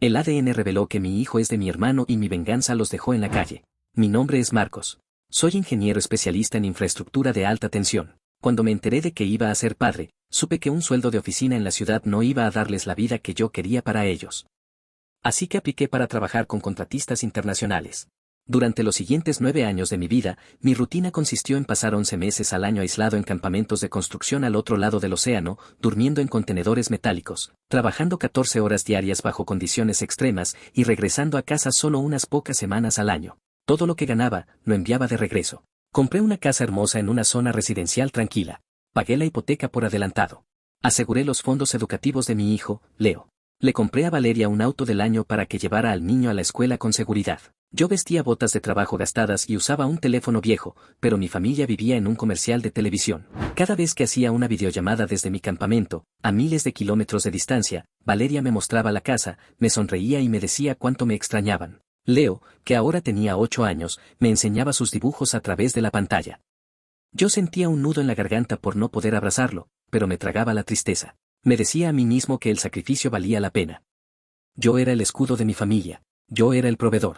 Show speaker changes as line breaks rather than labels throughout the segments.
El ADN reveló que mi hijo es de mi hermano y mi venganza los dejó en la calle. Mi nombre es Marcos. Soy ingeniero especialista en infraestructura de alta tensión. Cuando me enteré de que iba a ser padre, supe que un sueldo de oficina en la ciudad no iba a darles la vida que yo quería para ellos. Así que apliqué para trabajar con contratistas internacionales. Durante los siguientes 9 años de mi vida, mi rutina consistió en pasar 11 meses al año aislado en campamentos de construcción al otro lado del océano, durmiendo en contenedores metálicos, trabajando 14 horas diarias bajo condiciones extremas y regresando a casa solo unas pocas semanas al año. Todo lo que ganaba, lo enviaba de regreso. Compré una casa hermosa en una zona residencial tranquila. Pagué la hipoteca por adelantado. Aseguré los fondos educativos de mi hijo, Leo. Le compré a Valeria un auto del año para que llevara al niño a la escuela con seguridad. Yo vestía botas de trabajo gastadas y usaba un teléfono viejo, pero mi familia vivía en un comercial de televisión. Cada vez que hacía una videollamada desde mi campamento, a miles de kilómetros de distancia, Valeria me mostraba la casa, me sonreía y me decía cuánto me extrañaban. Leo, que ahora tenía 8 años, me enseñaba sus dibujos a través de la pantalla. Yo sentía un nudo en la garganta por no poder abrazarlo, pero me tragaba la tristeza. Me decía a mí mismo que el sacrificio valía la pena. Yo era el escudo de mi familia. Yo era el proveedor.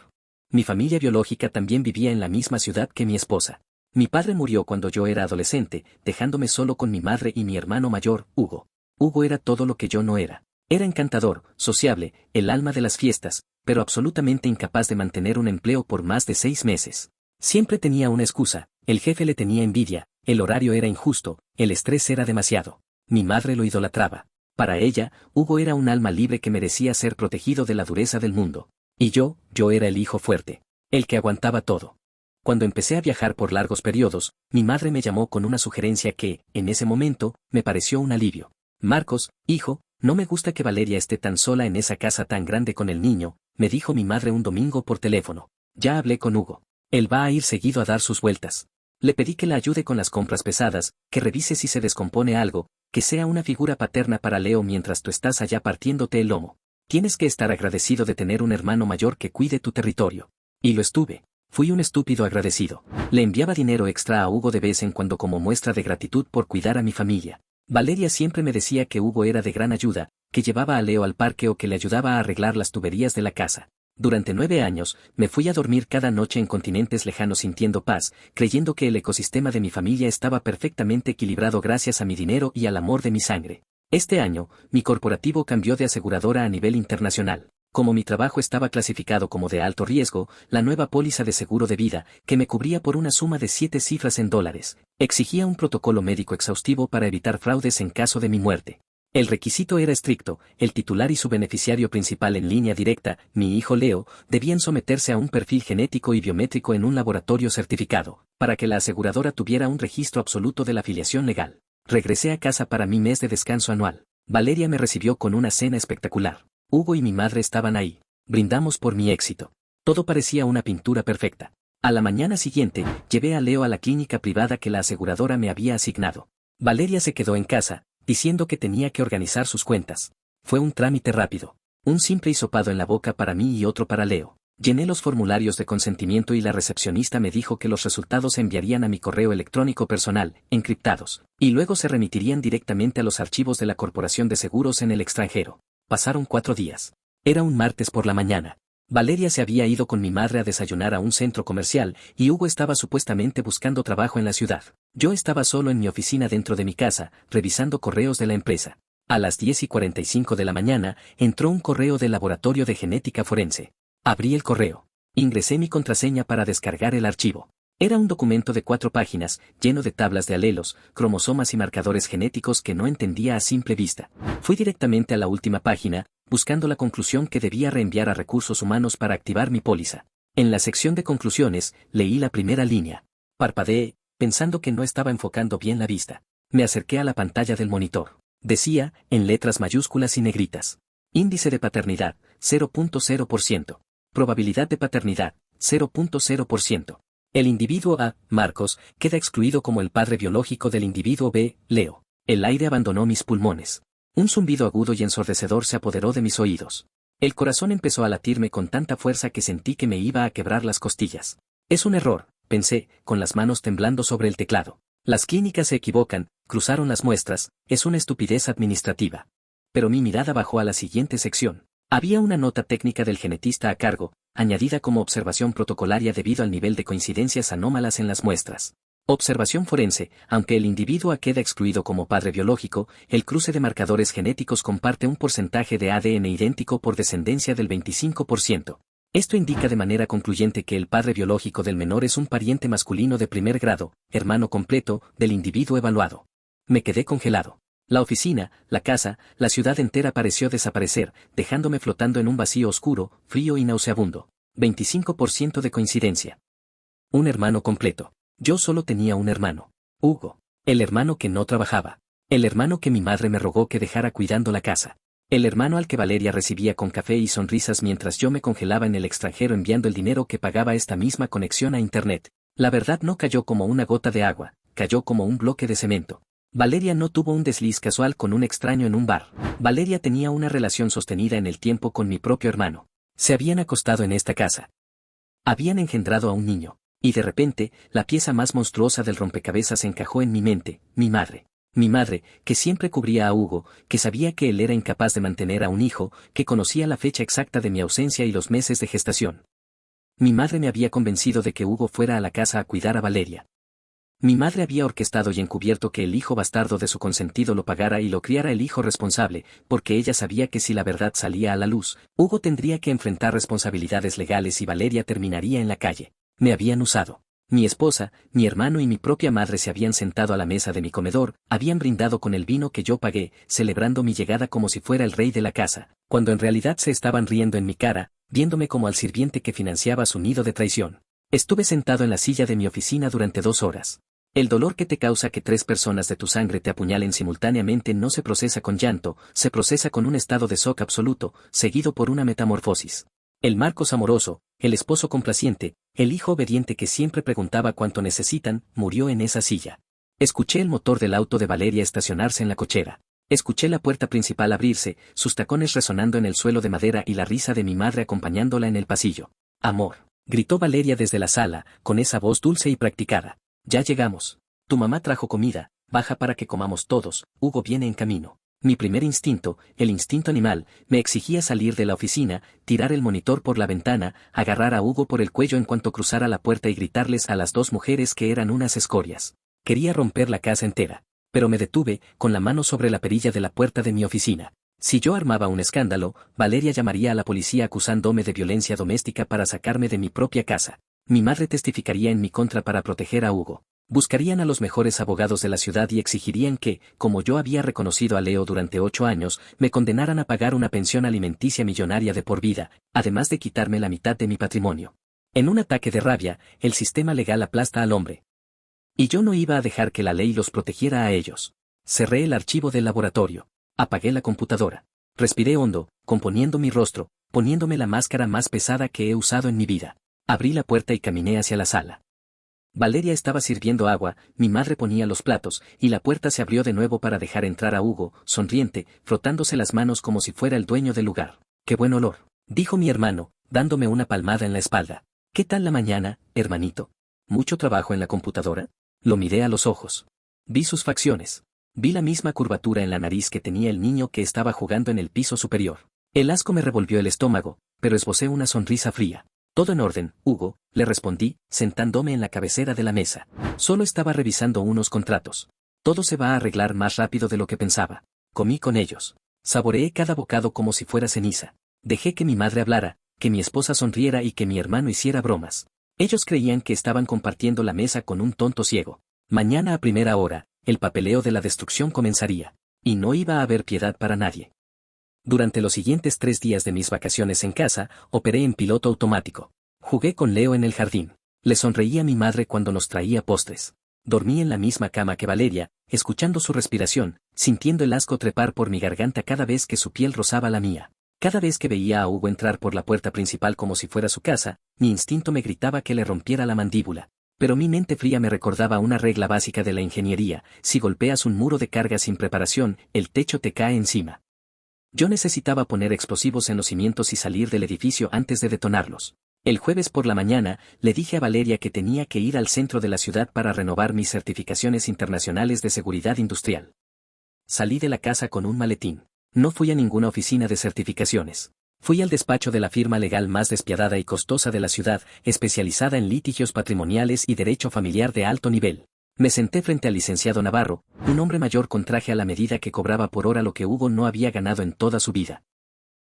Mi familia biológica también vivía en la misma ciudad que mi esposa. Mi padre murió cuando yo era adolescente, dejándome solo con mi madre y mi hermano mayor, Hugo. Hugo era todo lo que yo no era. Era encantador, sociable, el alma de las fiestas, pero absolutamente incapaz de mantener un empleo por más de 6 meses. Siempre tenía una excusa, el jefe le tenía envidia, el horario era injusto, el estrés era demasiado. Mi madre lo idolatraba. Para ella, Hugo era un alma libre que merecía ser protegido de la dureza del mundo. Y yo era el hijo fuerte, el que aguantaba todo. Cuando empecé a viajar por largos periodos, mi madre me llamó con una sugerencia que, en ese momento, me pareció un alivio. Marcos, hijo, no me gusta que Valeria esté tan sola en esa casa tan grande con el niño, me dijo mi madre un domingo por teléfono. Ya hablé con Hugo. Él va a ir seguido a dar sus vueltas. Le pedí que la ayude con las compras pesadas, que revise si se descompone algo, que sea una figura paterna para Leo mientras tú estás allá partiéndote el lomo. Tienes que estar agradecido de tener un hermano mayor que cuide tu territorio. Y lo estuve. Fui un estúpido agradecido. Le enviaba dinero extra a Hugo de vez en cuando como muestra de gratitud por cuidar a mi familia. Valeria siempre me decía que Hugo era de gran ayuda, que llevaba a Leo al parque o que le ayudaba a arreglar las tuberías de la casa. Durante 9 años, me fui a dormir cada noche en continentes lejanos sintiendo paz, creyendo que el ecosistema de mi familia estaba perfectamente equilibrado gracias a mi dinero y al amor de mi sangre. Este año, mi corporativo cambió de aseguradora a nivel internacional. Como mi trabajo estaba clasificado como de alto riesgo, la nueva póliza de seguro de vida, que me cubría por una suma de 7 cifras en dólares, exigía un protocolo médico exhaustivo para evitar fraudes en caso de mi muerte. El requisito era estricto, el titular y su beneficiario principal en línea directa, mi hijo Leo, debían someterse a un perfil genético y biométrico en un laboratorio certificado, para que la aseguradora tuviera un registro absoluto de la afiliación legal. Regresé a casa para mi mes de descanso anual. Valeria me recibió con una cena espectacular. Hugo y mi madre estaban ahí. Brindamos por mi éxito. Todo parecía una pintura perfecta. A la mañana siguiente, llevé a Leo a la clínica privada que la aseguradora me había asignado. Valeria se quedó en casa, diciendo que tenía que organizar sus cuentas. Fue un trámite rápido. Un simple hisopado en la boca para mí y otro para Leo. Llené los formularios de consentimiento y la recepcionista me dijo que los resultados se enviarían a mi correo electrónico personal, encriptados, y luego se remitirían directamente a los archivos de la Corporación de Seguros en el extranjero. Pasaron 4 días. Era un martes por la mañana. Valeria se había ido con mi madre a desayunar a un centro comercial, y Hugo estaba supuestamente buscando trabajo en la ciudad. Yo estaba solo en mi oficina dentro de mi casa, revisando correos de la empresa. A las 10:45 de la mañana, entró un correo del laboratorio de genética forense. Abrí el correo. Ingresé mi contraseña para descargar el archivo. Era un documento de 4 páginas, lleno de tablas de alelos, cromosomas y marcadores genéticos que no entendía a simple vista. Fui directamente a la última página, buscando la conclusión que debía reenviar a recursos humanos para activar mi póliza. En la sección de conclusiones, leí la primera línea. Parpadeé, pensando que no estaba enfocando bien la vista. Me acerqué a la pantalla del monitor. Decía, en letras mayúsculas y negritas. Índice de paternidad, 0.0%. Probabilidad de paternidad, 0.0%. El individuo A, Marcos, queda excluido como el padre biológico del individuo B, Leo. El aire abandonó mis pulmones. Un zumbido agudo y ensordecedor se apoderó de mis oídos. El corazón empezó a latirme con tanta fuerza que sentí que me iba a quebrar las costillas. Es un error, pensé, con las manos temblando sobre el teclado. Las clínicas se equivocan, cruzaron las muestras, es una estupidez administrativa. Pero mi mirada bajó a la siguiente sección. Había una nota técnica del genetista a cargo, añadida como observación protocolaria debido al nivel de coincidencias anómalas en las muestras. Observación forense: aunque el individuo queda excluido como padre biológico, el cruce de marcadores genéticos comparte un porcentaje de ADN idéntico por descendencia del 25%. Esto indica de manera concluyente que el padre biológico del menor es un pariente masculino de primer grado, hermano completo, del individuo evaluado. Me quedé congelado. La oficina, la casa, la ciudad entera pareció desaparecer, dejándome flotando en un vacío oscuro, frío y nauseabundo. 25% de coincidencia. Un hermano completo. Yo solo tenía un hermano. Hugo. El hermano que no trabajaba. El hermano que mi madre me rogó que dejara cuidando la casa. El hermano al que Valeria recibía con café y sonrisas mientras yo me congelaba en el extranjero enviando el dinero que pagaba esta misma conexión a Internet. La verdad no cayó como una gota de agua, cayó como un bloque de cemento. Valeria no tuvo un desliz casual con un extraño en un bar. Valeria tenía una relación sostenida en el tiempo con mi propio hermano. Se habían acostado en esta casa. Habían engendrado a un niño. Y de repente, la pieza más monstruosa del rompecabezas encajó en mi mente: mi madre. Mi madre, que siempre cubría a Hugo, que sabía que él era incapaz de mantener a un hijo, que conocía la fecha exacta de mi ausencia y los meses de gestación. Mi madre me había convencido de que Hugo fuera a la casa a cuidar a Valeria. Mi madre había orquestado y encubierto que el hijo bastardo de su consentido lo pagara y lo criara el hijo responsable, porque ella sabía que si la verdad salía a la luz, Hugo tendría que enfrentar responsabilidades legales y Valeria terminaría en la calle. Me habían usado. Mi esposa, mi hermano y mi propia madre se habían sentado a la mesa de mi comedor, habían brindado con el vino que yo pagué, celebrando mi llegada como si fuera el rey de la casa, cuando en realidad se estaban riendo en mi cara, viéndome como al sirviente que financiaba su nido de traición. Estuve sentado en la silla de mi oficina durante 2 horas. El dolor que te causa que 3 personas de tu sangre te apuñalen simultáneamente no se procesa con llanto, se procesa con un estado de shock absoluto, seguido por una metamorfosis. El Marcos amoroso, el esposo complaciente, el hijo obediente que siempre preguntaba cuánto necesitan, murió en esa silla. Escuché el motor del auto de Valeria estacionarse en la cochera. Escuché la puerta principal abrirse, sus tacones resonando en el suelo de madera y la risa de mi madre acompañándola en el pasillo. Amor, gritó Valeria desde la sala, con esa voz dulce y practicada. Ya llegamos. Tu mamá trajo comida, baja para que comamos todos, Hugo viene en camino. Mi primer instinto, el instinto animal, me exigía salir de la oficina, tirar el monitor por la ventana, agarrar a Hugo por el cuello en cuanto cruzara la puerta y gritarles a las 2 mujeres que eran unas escorias. Quería romper la casa entera. Pero me detuve, con la mano sobre la perilla de la puerta de mi oficina. Si yo armaba un escándalo, Valeria llamaría a la policía acusándome de violencia doméstica para sacarme de mi propia casa. Mi madre testificaría en mi contra para proteger a Hugo. Buscarían a los mejores abogados de la ciudad y exigirían que, como yo había reconocido a Leo durante 8 años, me condenaran a pagar una pensión alimenticia millonaria de por vida, además de quitarme la mitad de mi patrimonio. En un ataque de rabia, el sistema legal aplasta al hombre. Y yo no iba a dejar que la ley los protegiera a ellos. Cerré el archivo del laboratorio. Apagué la computadora. Respiré hondo, componiendo mi rostro, poniéndome la máscara más pesada que he usado en mi vida. Abrí la puerta y caminé hacia la sala. Valeria estaba sirviendo agua, mi madre ponía los platos, y la puerta se abrió de nuevo para dejar entrar a Hugo, sonriente, frotándose las manos como si fuera el dueño del lugar. ¡Qué buen olor!, dijo mi hermano, dándome una palmada en la espalda. ¿Qué tal la mañana, hermanito? ¿Mucho trabajo en la computadora? Lo miré a los ojos. Vi sus facciones. Vi la misma curvatura en la nariz que tenía el niño que estaba jugando en el piso superior. El asco me revolvió el estómago, pero esbocé una sonrisa fría. Todo en orden, Hugo, le respondí, sentándome en la cabecera de la mesa. Solo estaba revisando unos contratos. Todo se va a arreglar más rápido de lo que pensaba. Comí con ellos. Saboreé cada bocado como si fuera ceniza. Dejé que mi madre hablara, que mi esposa sonriera y que mi hermano hiciera bromas. Ellos creían que estaban compartiendo la mesa con un tonto ciego. Mañana a primera hora, el papeleo de la destrucción comenzaría. Y no iba a haber piedad para nadie. Durante los siguientes 3 días de mis vacaciones en casa, operé en piloto automático. Jugué con Leo en el jardín. Le sonreí a mi madre cuando nos traía postres. Dormí en la misma cama que Valeria, escuchando su respiración, sintiendo el asco trepar por mi garganta cada vez que su piel rozaba la mía. Cada vez que veía a Hugo entrar por la puerta principal como si fuera su casa, mi instinto me gritaba que le rompiera la mandíbula. Pero mi mente fría me recordaba una regla básica de la ingeniería: si golpeas un muro de carga sin preparación, el techo te cae encima. Yo necesitaba poner explosivos en los cimientos y salir del edificio antes de detonarlos. El jueves por la mañana, le dije a Valeria que tenía que ir al centro de la ciudad para renovar mis certificaciones internacionales de seguridad industrial. Salí de la casa con un maletín. No fui a ninguna oficina de certificaciones. Fui al despacho de la firma legal más despiadada y costosa de la ciudad, especializada en litigios patrimoniales y derecho familiar de alto nivel. Me senté frente al licenciado Navarro, un hombre mayor con traje a la medida que cobraba por hora lo que Hugo no había ganado en toda su vida.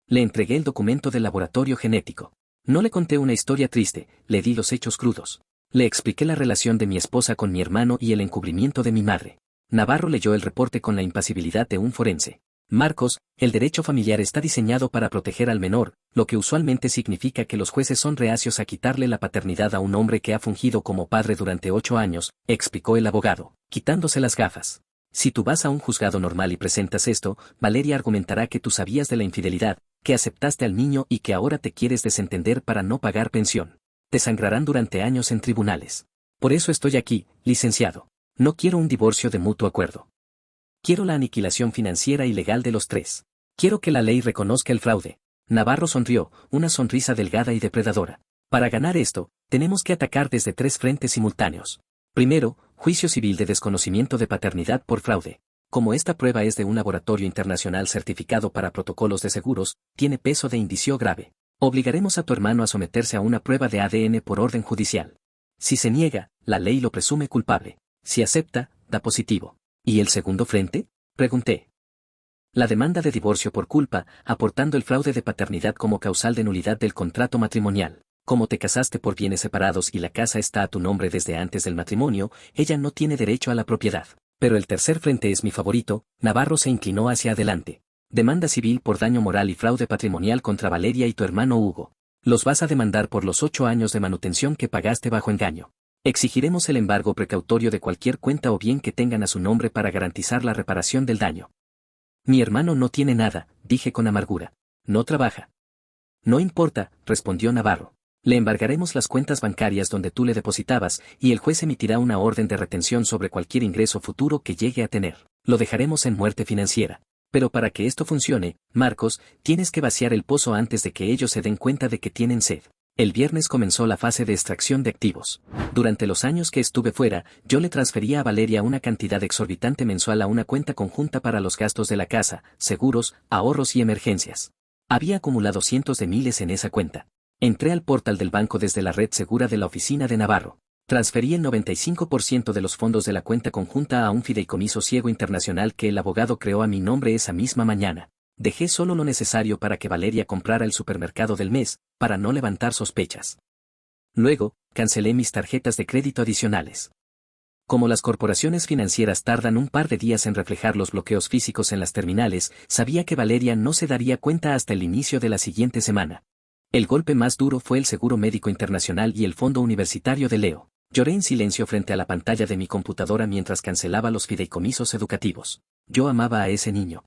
Le entregué el documento del laboratorio genético. No le conté una historia triste, le di los hechos crudos. Le expliqué la relación de mi esposa con mi hermano y el encubrimiento de mi madre. Navarro leyó el reporte con la impasibilidad de un forense. Marcos, el derecho familiar está diseñado para proteger al menor, lo que usualmente significa que los jueces son reacios a quitarle la paternidad a un hombre que ha fungido como padre durante 8 años, explicó el abogado, quitándose las gafas. Si tú vas a un juzgado normal y presentas esto, Valeria argumentará que tú sabías de la infidelidad, que aceptaste al niño y que ahora te quieres desentender para no pagar pensión. Te sangrarán durante años en tribunales. Por eso estoy aquí, licenciado. No quiero un divorcio de mutuo acuerdo. Quiero la aniquilación financiera y legal de los tres. Quiero que la ley reconozca el fraude. Navarro sonrió, una sonrisa delgada y depredadora. Para ganar esto, tenemos que atacar desde 3 frentes simultáneos. Primero, juicio civil de desconocimiento de paternidad por fraude. Como esta prueba es de un laboratorio internacional certificado para protocolos de seguros, tiene peso de indicio grave. Obligaremos a tu hermano a someterse a una prueba de ADN por orden judicial. Si se niega, la ley lo presume culpable. Si acepta, da positivo. ¿Y el segundo frente? Pregunté. La demanda de divorcio por culpa, aportando el fraude de paternidad como causal de nulidad del contrato matrimonial. Como te casaste por bienes separados y la casa está a tu nombre desde antes del matrimonio, ella no tiene derecho a la propiedad. Pero el tercer frente es mi favorito. Navarro se inclinó hacia adelante. Demanda civil por daño moral y fraude patrimonial contra Valeria y tu hermano Hugo. Los vas a demandar por los 8 años de manutención que pagaste bajo engaño. Exigiremos el embargo precautorio de cualquier cuenta o bien que tengan a su nombre para garantizar la reparación del daño. Mi hermano no tiene nada, dije con amargura. No trabaja. No importa, respondió Navarro. Le embargaremos las cuentas bancarias donde tú le depositabas, y el juez emitirá una orden de retención sobre cualquier ingreso futuro que llegue a tener. Lo dejaremos en muerte financiera. Pero para que esto funcione, Marcos, tienes que vaciar el pozo antes de que ellos se den cuenta de que tienen sed. El viernes comenzó la fase de extracción de activos. Durante los años que estuve fuera, yo le transfería a Valeria una cantidad exorbitante mensual a una cuenta conjunta para los gastos de la casa, seguros, ahorros y emergencias. Había acumulado cientos de miles en esa cuenta. Entré al portal del banco desde la red segura de la oficina de Navarro. Transferí el 95% de los fondos de la cuenta conjunta a un fideicomiso ciego internacional que el abogado creó a mi nombre esa misma mañana. Dejé solo lo necesario para que Valeria comprara el supermercado del mes, para no levantar sospechas. Luego, cancelé mis tarjetas de crédito adicionales. Como las corporaciones financieras tardan un par de días en reflejar los bloqueos físicos en las terminales, sabía que Valeria no se daría cuenta hasta el inicio de la siguiente semana. El golpe más duro fue el Seguro Médico Internacional y el Fondo Universitario de Leo. Lloré en silencio frente a la pantalla de mi computadora mientras cancelaba los fideicomisos educativos. Yo amaba a ese niño.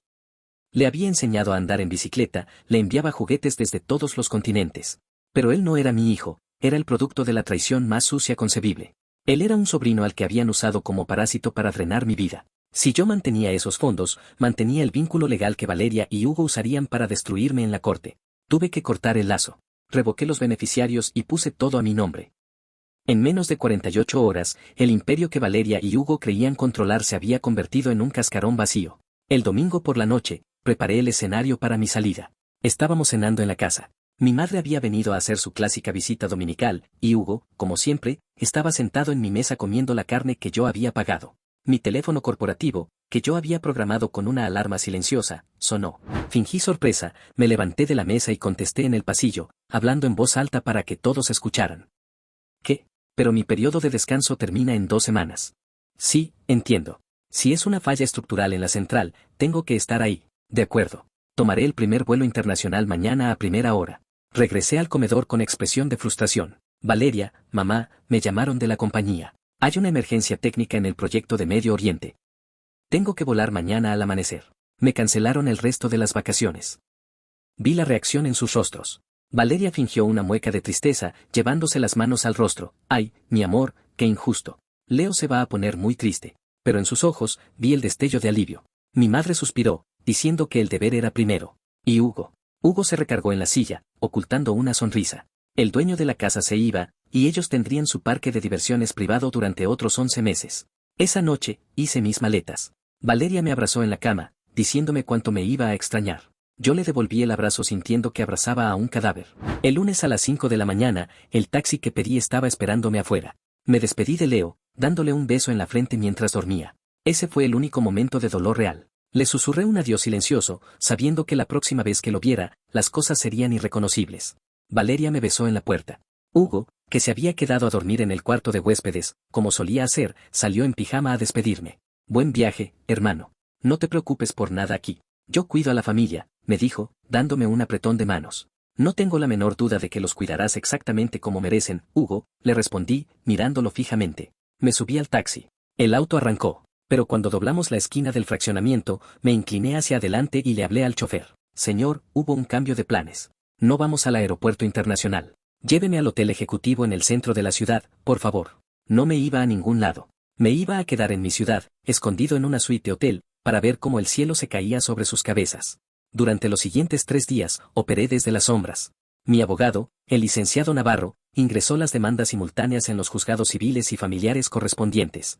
Le había enseñado a andar en bicicleta, le enviaba juguetes desde todos los continentes. Pero él no era mi hijo, era el producto de la traición más sucia concebible. Él era un sobrino al que habían usado como parásito para drenar mi vida. Si yo mantenía esos fondos, mantenía el vínculo legal que Valeria y Hugo usarían para destruirme en la corte. Tuve que cortar el lazo. Revoqué los beneficiarios y puse todo a mi nombre. En menos de 48 horas, el imperio que Valeria y Hugo creían controlar se había convertido en un cascarón vacío. El domingo por la noche, preparé el escenario para mi salida. Estábamos cenando en la casa. Mi madre había venido a hacer su clásica visita dominical, y Hugo, como siempre, estaba sentado en mi mesa comiendo la carne que yo había pagado. Mi teléfono corporativo, que yo había programado con una alarma silenciosa, sonó. Fingí sorpresa, me levanté de la mesa y contesté en el pasillo, hablando en voz alta para que todos escucharan. ¿Qué? Pero mi periodo de descanso termina en 2 semanas. Sí, entiendo. Si es una falla estructural en la central, tengo que estar ahí. De acuerdo. Tomaré el primer vuelo internacional mañana a primera hora. Regresé al comedor con expresión de frustración. Valeria, mamá, me llamaron de la compañía. Hay una emergencia técnica en el proyecto de Medio Oriente. Tengo que volar mañana al amanecer. Me cancelaron el resto de las vacaciones. Vi la reacción en sus rostros. Valeria fingió una mueca de tristeza, llevándose las manos al rostro. Ay, mi amor, qué injusto. Leo se va a poner muy triste. Pero en sus ojos, vi el destello de alivio. Mi madre suspiró, diciendo que el deber era primero. Y Hugo. Hugo se recargó en la silla, ocultando una sonrisa. El dueño de la casa se iba, y ellos tendrían su parque de diversiones privado durante otros 11 meses. Esa noche, hice mis maletas. Valeria me abrazó en la cama, diciéndome cuánto me iba a extrañar. Yo le devolví el abrazo sintiendo que abrazaba a un cadáver. El lunes a las 5 de la mañana, el taxi que pedí estaba esperándome afuera. Me despedí de Leo, dándole un beso en la frente mientras dormía. Ese fue el único momento de dolor real. Le susurré un adiós silencioso, sabiendo que la próxima vez que lo viera, las cosas serían irreconocibles. Valeria me besó en la puerta. Hugo, que se había quedado a dormir en el cuarto de huéspedes, como solía hacer, salió en pijama a despedirme. Buen viaje, hermano. No te preocupes por nada aquí. Yo cuido a la familia, me dijo, dándome un apretón de manos. No tengo la menor duda de que los cuidarás exactamente como merecen, Hugo, le respondí, mirándolo fijamente. Me subí al taxi. El auto arrancó, pero cuando doblamos la esquina del fraccionamiento, me incliné hacia adelante y le hablé al chofer. Señor, hubo un cambio de planes. No vamos al aeropuerto internacional. Lléveme al hotel ejecutivo en el centro de la ciudad, por favor. No me iba a ningún lado. Me iba a quedar en mi ciudad, escondido en una suite hotel, para ver cómo el cielo se caía sobre sus cabezas. Durante los siguientes 3 días, operé desde las sombras. Mi abogado, el licenciado Navarro, ingresó las demandas simultáneas en los juzgados civiles y familiares correspondientes.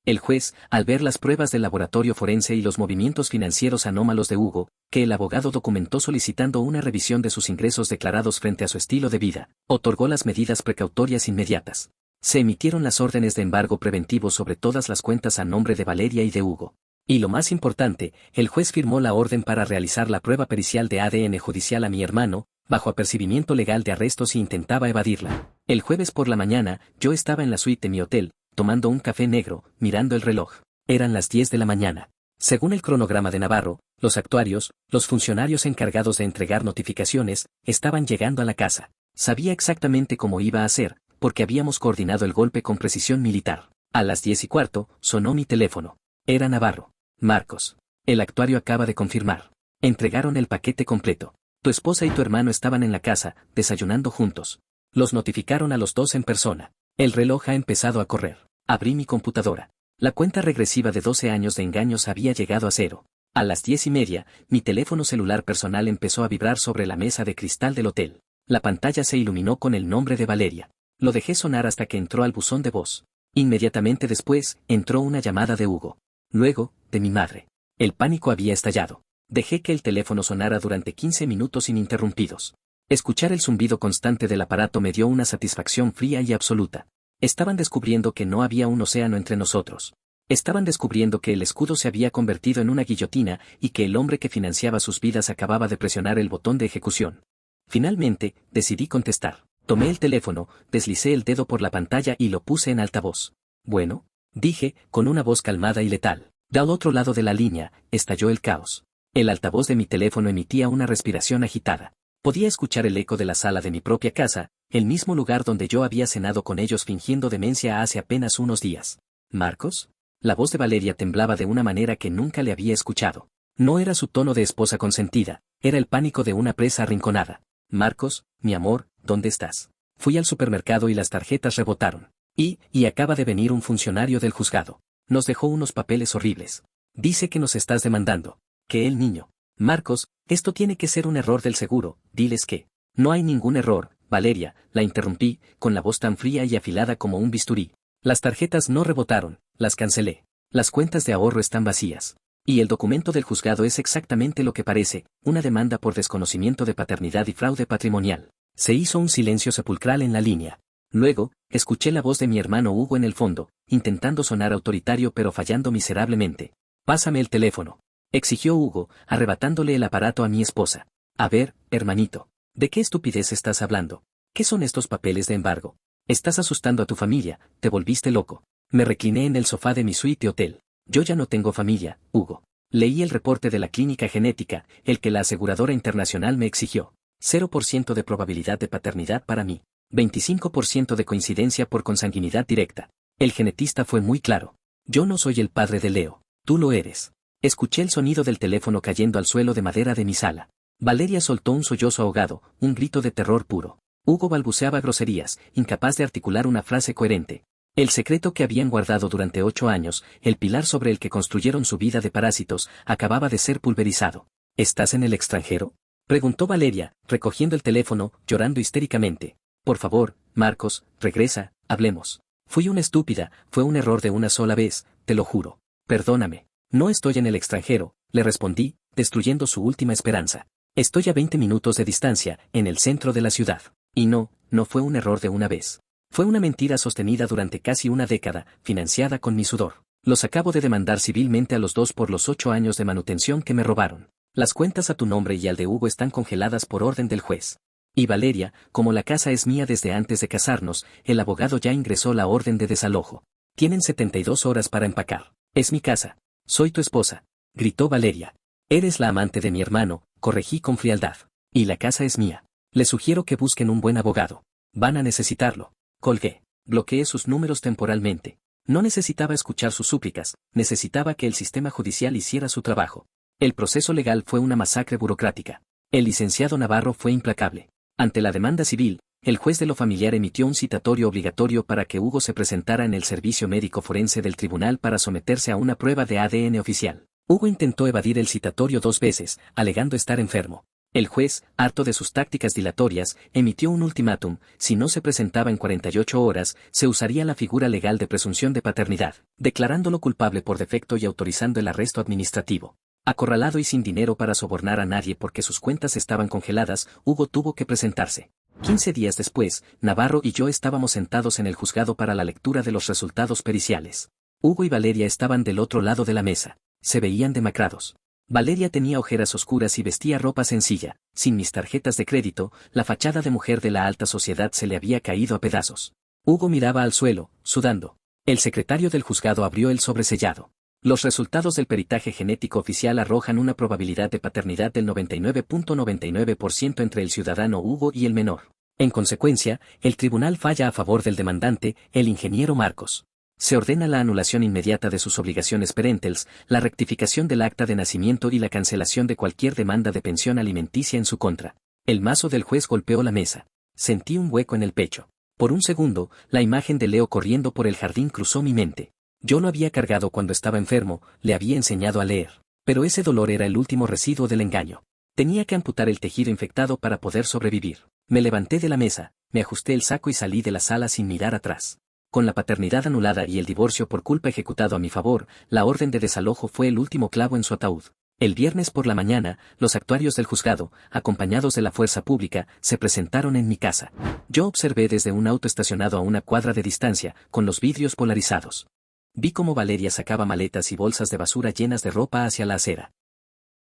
El juez, al ver las pruebas del laboratorio forense y los movimientos financieros anómalos de Hugo, que el abogado documentó solicitando una revisión de sus ingresos declarados frente a su estilo de vida, otorgó las medidas precautorias inmediatas. Se emitieron las órdenes de embargo preventivo sobre todas las cuentas a nombre de Valeria y de Hugo. Y lo más importante, el juez firmó la orden para realizar la prueba pericial de ADN judicial a mi hermano, bajo apercibimiento legal de arresto si intentaba evadirla. El jueves por la mañana, yo estaba en la suite de mi hotel, tomando un café negro, mirando el reloj. Eran las 10 de la mañana. Según el cronograma de Navarro, los actuarios, los funcionarios encargados de entregar notificaciones, estaban llegando a la casa. Sabía exactamente cómo iba a ser, porque habíamos coordinado el golpe con precisión militar. A las 10:15, sonó mi teléfono. Era Navarro. Marcos. El actuario acaba de confirmar. Entregaron el paquete completo. Tu esposa y tu hermano estaban en la casa, desayunando juntos. Los notificaron a los dos en persona. El reloj ha empezado a correr. Abrí mi computadora. La cuenta regresiva de 12 años de engaños había llegado a 0. A las 10:30, mi teléfono celular personal empezó a vibrar sobre la mesa de cristal del hotel. La pantalla se iluminó con el nombre de Valeria. Lo dejé sonar hasta que entró al buzón de voz. Inmediatamente después, entró una llamada de Hugo. Luego, de mi madre. El pánico había estallado. Dejé que el teléfono sonara durante 15 minutos ininterrumpidos. Escuchar el zumbido constante del aparato me dio una satisfacción fría y absoluta. Estaban descubriendo que no había un océano entre nosotros. Estaban descubriendo que el escudo se había convertido en una guillotina y que el hombre que financiaba sus vidas acababa de presionar el botón de ejecución. Finalmente, decidí contestar. Tomé el teléfono, deslicé el dedo por la pantalla y lo puse en altavoz. Bueno, dije, con una voz calmada y letal. Del otro lado de la línea, estalló el caos. El altavoz de mi teléfono emitía una respiración agitada. Podía escuchar el eco de la sala de mi propia casa, el mismo lugar donde yo había cenado con ellos fingiendo demencia hace apenas unos días. ¿Marcos? La voz de Valeria temblaba de una manera que nunca le había escuchado. No era su tono de esposa consentida, era el pánico de una presa arrinconada. Marcos, mi amor, ¿dónde estás? Fui al supermercado y las tarjetas rebotaron. Y acaba de venir un funcionario del juzgado. Nos dejó unos papeles horribles. Dice que nos estás demandando. Que el niño. Marcos, esto tiene que ser un error del seguro, diles que. No hay ningún error, Valeria, la interrumpí, con la voz tan fría y afilada como un bisturí. Las tarjetas no rebotaron, las cancelé. Las cuentas de ahorro están vacías. Y el documento del juzgado es exactamente lo que parece, una demanda por desconocimiento de paternidad y fraude patrimonial. Se hizo un silencio sepulcral en la línea. Luego, escuché la voz de mi hermano Hugo en el fondo, intentando sonar autoritario pero fallando miserablemente. Pásame el teléfono, exigió Hugo, arrebatándole el aparato a mi esposa. A ver, hermanito, ¿de qué estupidez estás hablando? ¿Qué son estos papeles de embargo? Estás asustando a tu familia, te volviste loco. Me recliné en el sofá de mi suite hotel. Yo ya no tengo familia, Hugo. Leí el reporte de la clínica genética, el que la aseguradora internacional me exigió. 0% de probabilidad de paternidad para mí. 25% de coincidencia por consanguinidad directa. El genetista fue muy claro. Yo no soy el padre de Leo, tú lo eres. Escuché el sonido del teléfono cayendo al suelo de madera de mi sala. Valeria soltó un sollozo ahogado, un grito de terror puro. Hugo balbuceaba groserías, incapaz de articular una frase coherente. El secreto que habían guardado durante 8 años, el pilar sobre el que construyeron su vida de parásitos, acababa de ser pulverizado. ¿Estás en el extranjero?, preguntó Valeria, recogiendo el teléfono, llorando histéricamente. Por favor, Marcos, regresa, hablemos. Fui una estúpida, fue un error de una sola vez, te lo juro. Perdóname. No estoy en el extranjero, le respondí, destruyendo su última esperanza. Estoy a 20 minutos de distancia, en el centro de la ciudad. Y no fue un error de una vez. Fue una mentira sostenida durante casi una década, financiada con mi sudor. Los acabo de demandar civilmente a los dos por los 8 años de manutención que me robaron. Las cuentas a tu nombre y al de Hugo están congeladas por orden del juez. Y Valeria, como la casa es mía desde antes de casarnos, el abogado ya ingresó la orden de desalojo. Tienen 72 horas para empacar. Es mi casa. Soy tu esposa, gritó Valeria. Eres la amante de mi hermano, corregí con frialdad. Y la casa es mía. Les sugiero que busquen un buen abogado. Van a necesitarlo. Colgué. Bloqueé sus números temporalmente. No necesitaba escuchar sus súplicas, necesitaba que el sistema judicial hiciera su trabajo. El proceso legal fue una masacre burocrática. El licenciado Navarro fue implacable. Ante la demanda civil, el juez de lo familiar emitió un citatorio obligatorio para que Hugo se presentara en el servicio médico forense del tribunal para someterse a una prueba de ADN oficial. Hugo intentó evadir el citatorio 2 veces, alegando estar enfermo. El juez, harto de sus tácticas dilatorias, emitió un ultimátum: si no se presentaba en 48 horas, se usaría la figura legal de presunción de paternidad, declarándolo culpable por defecto y autorizando el arresto administrativo. Acorralado y sin dinero para sobornar a nadie porque sus cuentas estaban congeladas, Hugo tuvo que presentarse. 15 días después, Navarro y yo estábamos sentados en el juzgado para la lectura de los resultados periciales. Hugo y Valeria estaban del otro lado de la mesa. Se veían demacrados. Valeria tenía ojeras oscuras y vestía ropa sencilla. Sin mis tarjetas de crédito, la fachada de mujer de la alta sociedad se le había caído a pedazos. Hugo miraba al suelo, sudando. El secretario del juzgado abrió el sobresellado. Los resultados del peritaje genético oficial arrojan una probabilidad de paternidad del 99.99% entre el ciudadano Hugo y el menor. En consecuencia, el tribunal falla a favor del demandante, el ingeniero Marcos. Se ordena la anulación inmediata de sus obligaciones parentales, la rectificación del acta de nacimiento y la cancelación de cualquier demanda de pensión alimenticia en su contra. El mazo del juez golpeó la mesa. Sentí un hueco en el pecho. Por un segundo, la imagen de Leo corriendo por el jardín cruzó mi mente. Yo lo había cargado cuando estaba enfermo, le había enseñado a leer. Pero ese dolor era el último residuo del engaño. Tenía que amputar el tejido infectado para poder sobrevivir. Me levanté de la mesa, me ajusté el saco y salí de la sala sin mirar atrás. Con la paternidad anulada y el divorcio por culpa ejecutado a mi favor, la orden de desalojo fue el último clavo en su ataúd. El viernes por la mañana, los actuarios del juzgado, acompañados de la fuerza pública, se presentaron en mi casa. Yo observé desde un auto estacionado a una cuadra de distancia, con los vidrios polarizados. Vi cómo Valeria sacaba maletas y bolsas de basura llenas de ropa hacia la acera.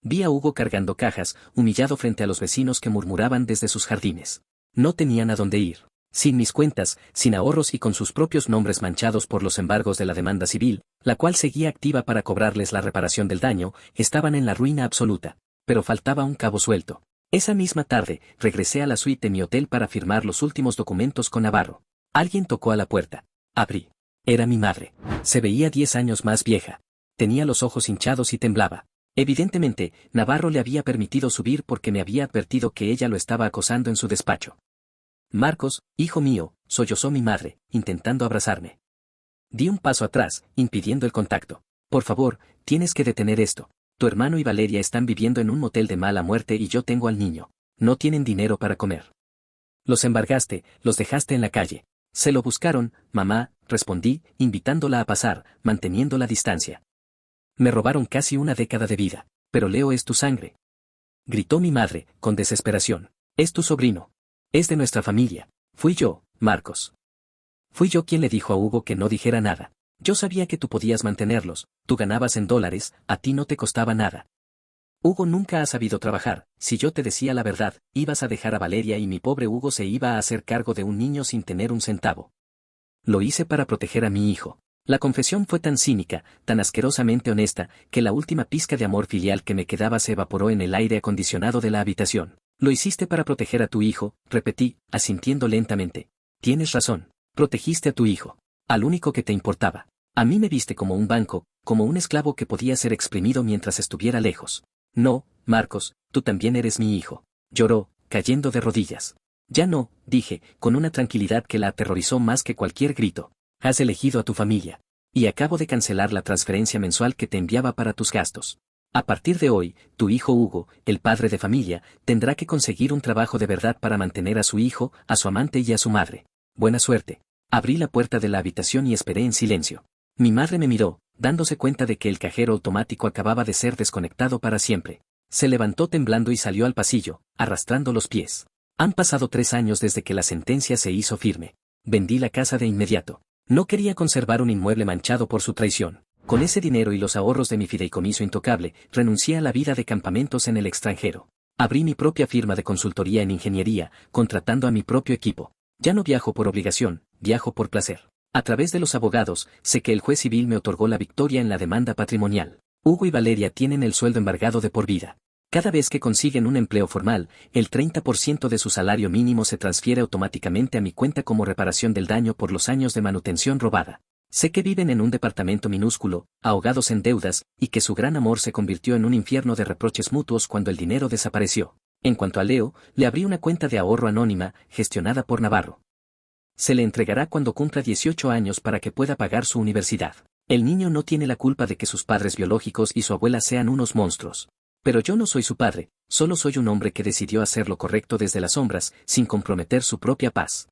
Vi a Hugo cargando cajas, humillado frente a los vecinos que murmuraban desde sus jardines. No tenían a dónde ir. Sin mis cuentas, sin ahorros y con sus propios nombres manchados por los embargos de la demanda civil, la cual seguía activa para cobrarles la reparación del daño, estaban en la ruina absoluta. Pero faltaba un cabo suelto. Esa misma tarde, regresé a la suite de mi hotel para firmar los últimos documentos con Navarro. Alguien tocó a la puerta. Abrí. Era mi madre. Se veía 10 años más vieja. Tenía los ojos hinchados y temblaba. Evidentemente, Navarro le había permitido subir porque me había advertido que ella lo estaba acosando en su despacho. Marcos, hijo mío, sollozó mi madre, intentando abrazarme. Di un paso atrás, impidiendo el contacto. Por favor, tienes que detener esto. Tu hermano y Valeria están viviendo en un motel de mala muerte y yo tengo al niño. No tienen dinero para comer. Los embargaste, los dejaste en la calle. Se lo buscaron, mamá, respondí, invitándola a pasar, manteniendo la distancia. Me robaron casi una década de vida, pero Leo es tu sangre. Gritó mi madre, con desesperación. Es tu sobrino. Es de nuestra familia. Fui yo, Marcos. Fui yo quien le dijo a Hugo que no dijera nada. Yo sabía que tú podías mantenerlos, tú ganabas en dólares, a ti no te costaba nada. Hugo nunca ha sabido trabajar. Si yo te decía la verdad, ibas a dejar a Valeria y mi pobre Hugo se iba a hacer cargo de un niño sin tener un centavo. Lo hice para proteger a mi hijo. La confesión fue tan cínica, tan asquerosamente honesta, que la última pizca de amor filial que me quedaba se evaporó en el aire acondicionado de la habitación. Lo hiciste para proteger a tu hijo, repetí, asintiendo lentamente. Tienes razón. Protegiste a tu hijo. Al único que te importaba. A mí me viste como un banco, como un esclavo que podía ser exprimido mientras estuviera lejos. No, Marcos, tú también eres mi hijo. Lloró, cayendo de rodillas. Ya no, dije, con una tranquilidad que la aterrorizó más que cualquier grito. Has elegido a tu familia. Y acabo de cancelar la transferencia mensual que te enviaba para tus gastos. A partir de hoy, tu hijo Hugo, el padre de familia, tendrá que conseguir un trabajo de verdad para mantener a su hijo, a su amante y a su madre. Buena suerte. Abrí la puerta de la habitación y esperé en silencio. Mi madre me miró, dándose cuenta de que el cajero automático acababa de ser desconectado para siempre. Se levantó temblando y salió al pasillo, arrastrando los pies. Han pasado 3 años desde que la sentencia se hizo firme. Vendí la casa de inmediato. No quería conservar un inmueble manchado por su traición. Con ese dinero y los ahorros de mi fideicomiso intocable, renuncié a la vida de campamentos en el extranjero. Abrí mi propia firma de consultoría en ingeniería, contratando a mi propio equipo. Ya no viajo por obligación, viajo por placer. A través de los abogados, sé que el juez civil me otorgó la victoria en la demanda patrimonial. Hugo y Valeria tienen el sueldo embargado de por vida. Cada vez que consiguen un empleo formal, el 30% de su salario mínimo se transfiere automáticamente a mi cuenta como reparación del daño por los años de manutención robada. Sé que viven en un departamento minúsculo, ahogados en deudas, y que su gran amor se convirtió en un infierno de reproches mutuos cuando el dinero desapareció. En cuanto a Leo, le abrí una cuenta de ahorro anónima, gestionada por Navarro. Se le entregará cuando cumpla 18 años para que pueda pagar su universidad. El niño no tiene la culpa de que sus padres biológicos y su abuela sean unos monstruos. Pero yo no soy su padre, solo soy un hombre que decidió hacer lo correcto desde las sombras, sin comprometer su propia paz.